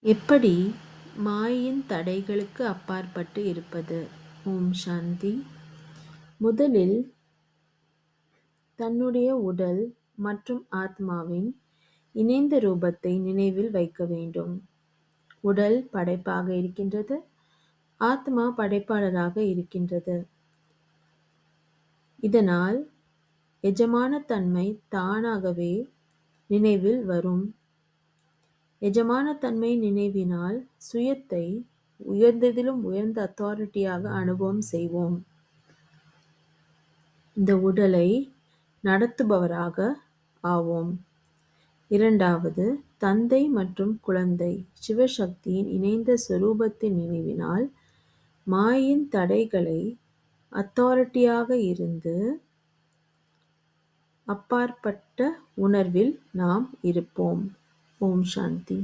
எப்படி மாயையின் தடைகளுக்கு அப்பாற்பட்டு இருப்பது? ஓம் சாந்தி. முதலில் தன்னுடைய உடல் மற்றும் ஆத்மாவின் இணைந்த ரூபத்தை நினைவில் வைக்க வேண்டும். உடல் படைப்பாக இருக்கின்றது, ஆத்மா படைப்பாளராக இருக்கின்றது. இதனால் எஜமான தன்மை தானாகவே நினைவில் வரும். எஜமான தன்மை நினைவினால் சுயத்தை உயர்ந்ததிலும் உயர்ந்த அத்தாரிட்டியாக அனுபவம் செய்வோம். இந்த உடலை நடத்துபவராக ஆவோம். இரண்டாவது, தந்தை மற்றும் குழந்தை சிவசக்தியின் இணைந்த சொரூபத்தின் நினைவினால் மாயின் தடைகளை அத்தாரிட்டியாக இருந்து அப்பாற்பட்ட உணர்வில் நாம் இருப்போம். ஓம் சாந்தி.